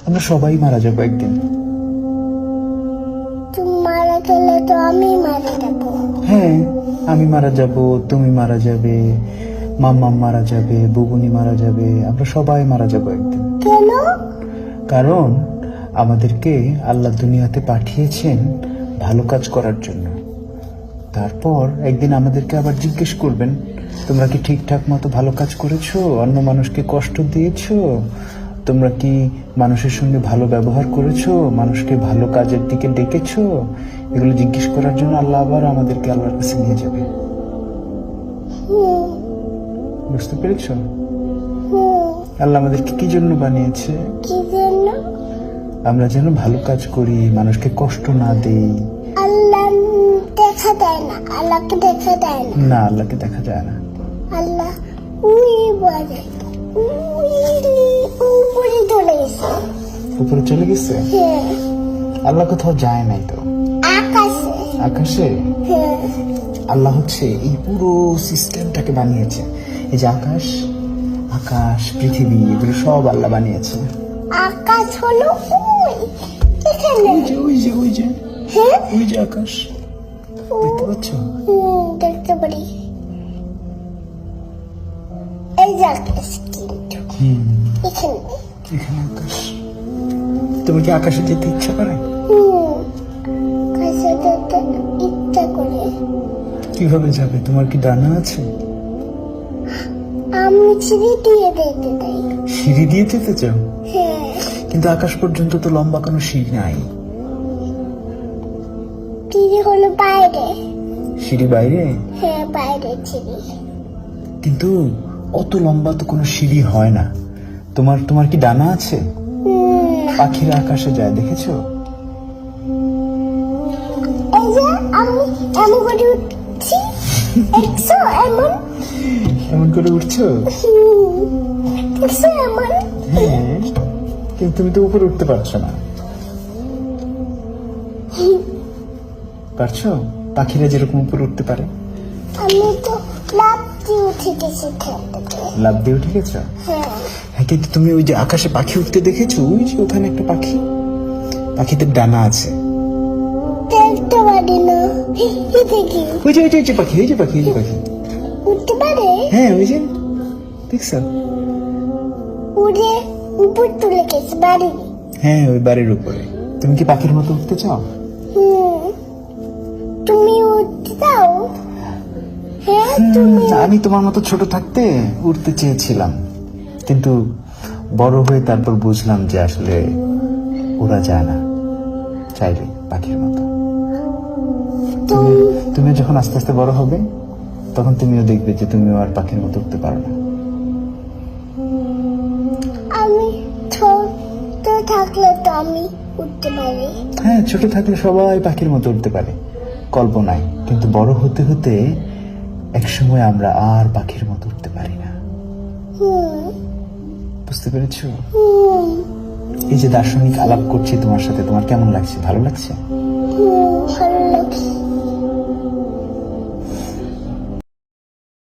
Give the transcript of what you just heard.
আমরা সবাই মারা যাবো একদিন। তুমি মারা গেলে তো আমি মারা যাবো। হ্যাঁ, আমি মারা যাব, তুমি মারা যাবে, মাম্মা মারা যাবে, বুবুনি মারা যাবে, আমরা সবাই মারা যাবো একদিন। কেন? কারণ আমাদেরকে আল্লাহ দুনিয়াতে পাঠিয়েছেন ভালো কাজ করার জন্য। তারপর একদিন আমাদেরকে আবার জিজ্ঞেস করবেন, তোমরা কি ঠিকঠাক মতো ভালো কাজ করেছো? অন্য মানুষকে কষ্ট দিয়েছো? তোমরা কি মানুষের সঙ্গে ভালো ব্যবহার করেছো? মানুষকে ভালো কাজের দিকে ডেকেছো? এগুলো জিজ্ঞেস করার জন্য আল্লাহ আবার আমাদেরকে আল্লাহর কাছে নিয়ে যাবে। বুঝতে পেরেছো? আল্লাহ আমাদেরকে কি জন্য বানিয়েছে? কি জন্য? আমরা যেন ভালো কাজ করি, মানুষকে কষ্ট না দেই। আল্লাহ দেখা দেয় না, আল্লাহকে দেখা দেয় না। না, আল্লাহকে দেখা যায় না। আল্লাহ উই বলে, উই উপরে চলে গেছে। উপরে চলে গেছে? হ্যাঁ, আল্লাহ কোথাও যায় নাই তো। আকাশে। আকাশে? হ্যাঁ, আল্লাহ হচ্ছে এই পুরো সিস্টেমটাকে বানিয়েছে। এই যে আকাশ, আকাশ, পৃথিবী, এগুলো সব আল্লাহ বানিয়েছে। আকাশ হলো ওই এখানে। ওই যে হ্যাঁ, ওই যে আকাশ দেখতে পাচ্ছ? দেখতে পারি। এই যে আকাশ, কিন্তু এখানে। এখানে আকাশ। তোমার কি আকাশে যেতে ইচ্ছা করে? আকাশে যেতে ইচ্ছা করে। কিভাবে যাবে? তোমার কি ডানা আছে? আমি সিঁড়ি দিয়ে যেতে চাই। সিঁড়ি দিয়ে যেতে চাও? হ্যাঁ, কিন্তু আকাশ পর্যন্ত তো লম্বা কোনো সিঁড়ি নাই। সিঁড়ি হলো বাইরে। সিঁড়ি বাইরে? হ্যাঁ, বাইরে সিঁড়ি। কিন্তু অত লম্বা তো কোনো সিঁড়ি হয় না। তোমার কি ডানা আছে? পাখিরা আকাশে যায়, দেখেছো? এই যে আমি এমন করে উঠছি, দেখছো? এমন করে উঠছো? দেখছো এমন? হ্যাঁ, কিন্তু তুমি তো উপরে উঠতে পারছো না। পারছো? পাখিরা যেরকম উপরে উঠতে পারে। আমি তো লাফ দিয়ে উঠে গেছি এখান থেকে। লাফ দিয়ে উঠে গেছো? হ্যাঁ, হ্যাঁ, কিন্তু তুমি ওই যে আকাশে পাখি উঠতে দেখেছো? ওই যে ওখানে একটা পাখি, পাখিদের ডানা আছে। দেখতে পারি না। এটা কি? ওই যে পাখি, এই যে পাখি, এই যে পাখি। উঠতে পারে? হ্যাঁ, ওই যে দেখছো? উড়ে উপর তুলে গেছে বাড়ি। হ্যাঁ, ওই বাড়ির উপরে। তুমি কি পাখির মতো উঠতে চাও? তুমি উঠতে চাও? হ্যাঁ, তুমি। আমি তোমার মতো ছোট থাকতে উঠতে চেয়েছিলাম, কিন্তু বড় হয়ে তারপর বুঝলাম যে আসলে ওরা যায় না চাইলে পাখির মতো। তুমি যখন আস্তে আস্তে বড় হবে তখন তুমিও দেখবে যে তুমিও আর পাখির মতো উঠতে পারো না। আমি ছোট থাকলে তো আমি উঠতে পারি। হ্যাঁ, ছোট থাকলে সবাই পাখির মতো উঠতে পারে কল্পনায়, কিন্তু বড় হতে হতে একসময় আমরা আর পাখির মতো উঠতে পারি না। বুঝতে পেরেছো? এই যে দার্শনিক আলাপ করছি তোমার সাথে, তোমার কেমন লাগছে? ভালো লাগছে? ভালো লাগছে।